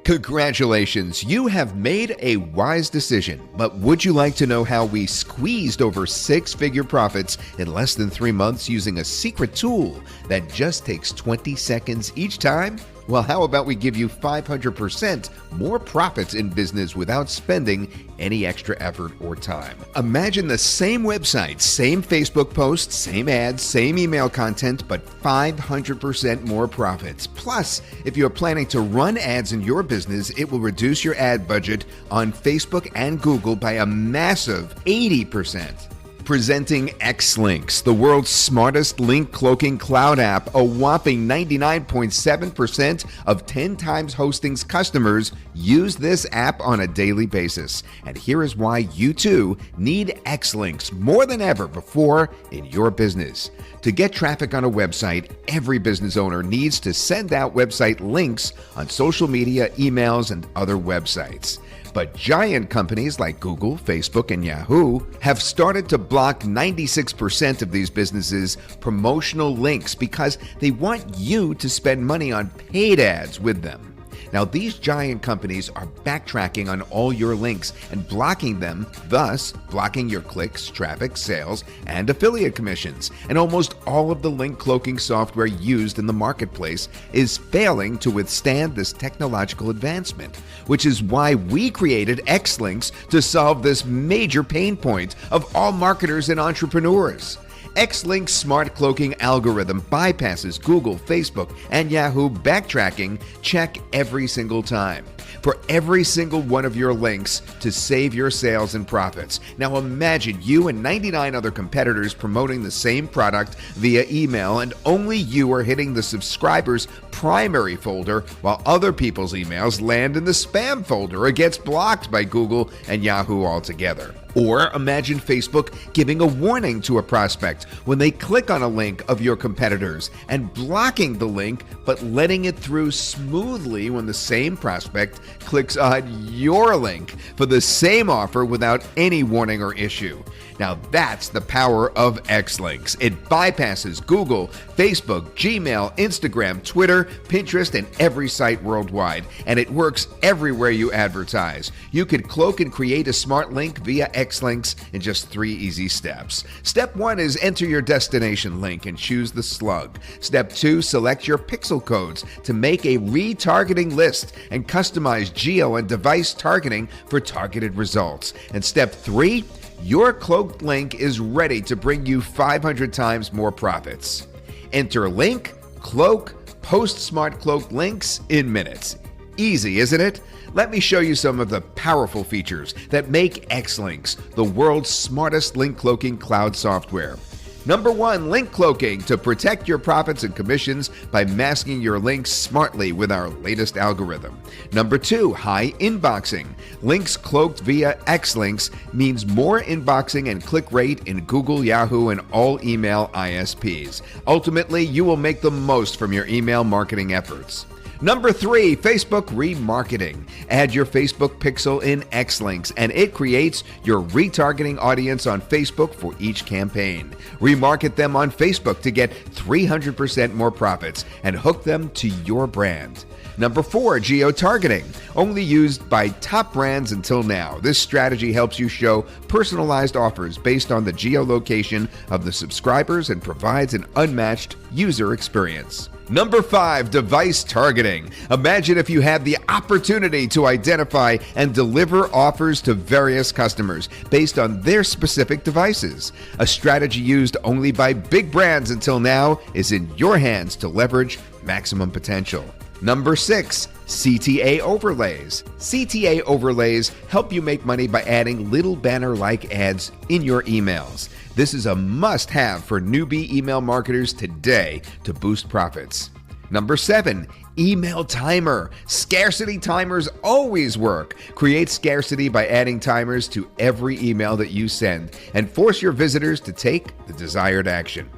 Congratulations, you have made a wise decision. But would you like to know how we squeezed over six-figure profits in less than 3 months using a secret tool that just takes 20 seconds each time? Well, how about we give you 500% more profits in business without spending any extra effort or time? Imagine the same website, same Facebook post, same ads, same email content, but 500% more profits. Plus, if you're planning to run ads in your business, it will reduce your ad budget on Facebook and Google by a massive 80%. Presenting Xlinks, the world's smartest link cloaking cloud app. A whopping 99.7% of 10 Times Hosting's customers use this app on a daily basis. And here is why you too need Xlinks more than ever before in your business. To get traffic on a website, every business owner needs to send out website links on social media, emails, and other websites. But giant companies like Google, Facebook, and Yahoo have started to block 96% of these businesses' promotional links because they want you to spend money on paid ads with them. Now, these giant companies are backtracking on all your links and blocking them, thus blocking your clicks, traffic, sales, and affiliate commissions. And almost all of the link cloaking software used in the marketplace is failing to withstand this technological advancement, which is why we created Xlinks to solve this major pain point of all marketers and entrepreneurs. Xlink's smart cloaking algorithm bypasses Google, Facebook, and Yahoo backtracking check every single time for every single one of your links to save your sales and profits. Now imagine you and 99 other competitors promoting the same product via email, and only you are hitting the subscriber's primary folder while other people's emails land in the spam folder or gets blocked by Google and Yahoo altogether. Or imagine Facebook giving a warning to a prospect when they click on a link of your competitors and blocking the link but letting it through smoothly when the same prospect clicks on your link for the same offer without any warning or issue. Now that's the power of Xlinks. It bypasses Google, Facebook, Gmail, Instagram, Twitter, Pinterest, and every site worldwide. And it works everywhere you advertise. You could cloak and create a smart link via Xlinks in just 3 easy steps. Step 1 is enter your destination link and choose the slug. Step 2, select your pixel codes to make a retargeting list and customize geo and device targeting for targeted results. And step 3, your cloaked link is ready to bring you 500 times more profits. Enter link, cloak, post smart cloaked links in minutes. Easy, isn't it? Let me show you some of the powerful features that make Xlinks the world's smartest link cloaking cloud software. Number 1, link cloaking to protect your profits and commissions by masking your links smartly with our latest algorithm. Number 2, high inboxing. Links cloaked via Xlinks means more inboxing and click rate in Google, Yahoo, and all email ISPs. Ultimately, you will make the most from your email marketing efforts. Number 3, Facebook remarketing. Add your Facebook pixel in Xlinks and it creates your retargeting audience on Facebook for each campaign. Remarket them on Facebook to get 300% more profits and hook them to your brand. Number 4, geo-targeting. Only used by top brands until now. This strategy helps you show personalized offers based on the geolocation of the subscribers and provides an unmatched user experience. Number 5, device targeting. Imagine if you had the opportunity to identify and deliver offers to various customers based on their specific devices. A strategy used only by big brands until now is in your hands to leverage maximum potential. Number 6, CTA overlays. CTA overlays help you make money by adding little banner-like ads in your emails. This is a must-have for newbie email marketers today to boost profits. Number 7, email timer. Scarcity timers always work. Create scarcity by adding timers to every email that you send and force your visitors to take the desired action.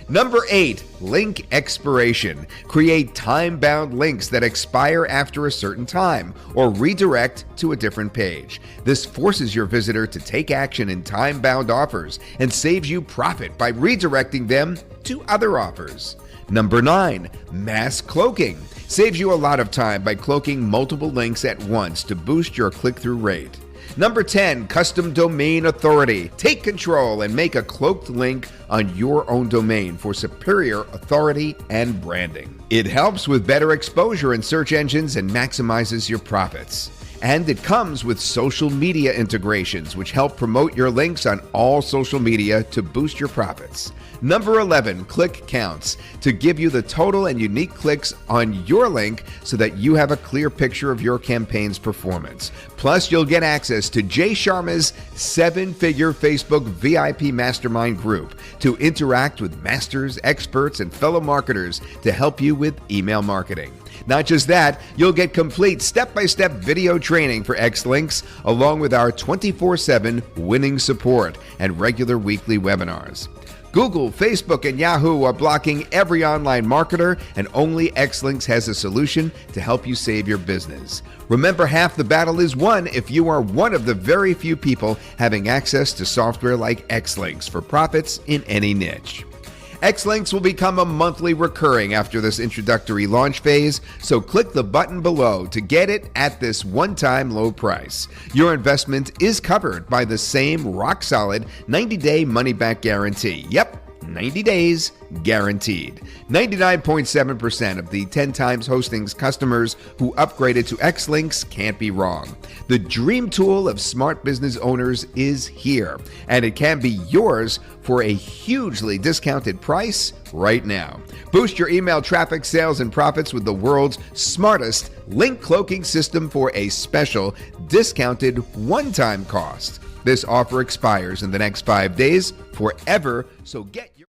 Number 8, link expiration. Create time-bound links that expire after a certain time or redirect to a different page. This forces your visitor to take action in time-bound offers and saves you profit by redirecting them to other offers. Number 9, mass cloaking. Saves you a lot of time by cloaking multiple links at once to boost your click-through rate. Number 10, custom domain authority. Take control and make a cloaked link on your own domain for superior authority and branding. It helps with better exposure in search engines and maximizes your profits. And it comes with social media integrations, which help promote your links on all social media to boost your profits. Number 11, click counts, to give you the total and unique clicks on your link so that you have a clear picture of your campaign's performance. Plus, you'll get access to Jay Sharma's 7-figure Facebook VIP Mastermind group to interact with masters, experts, and fellow marketers to help you with email marketing. Not just that, you'll get complete step-by-step video training for Xlinks, along with our 24/7 winning support and regular weekly webinars. Google, Facebook, and Yahoo are blocking every online marketer, and only Xlinks has a solution to help you save your business. Remember, half the battle is won if you are one of the very few people having access to software like Xlinks for profits in any niche. Xlinks will become a monthly recurring after this introductory launch phase, so click the button below to get it at this one-time low price. Your investment is covered by the same rock-solid 90-day money-back guarantee. Yep, 90 days guaranteed. 99.7% of the 10 times hostings customers who upgraded to Xlinks can't be wrong. The dream tool of smart business owners is here, and it can be yours for a hugely discounted price right now. Boost your email traffic, sales, and profits with the world's smartest link cloaking system for a special discounted one-time cost. This offer expires in the next 5 days forever, so get your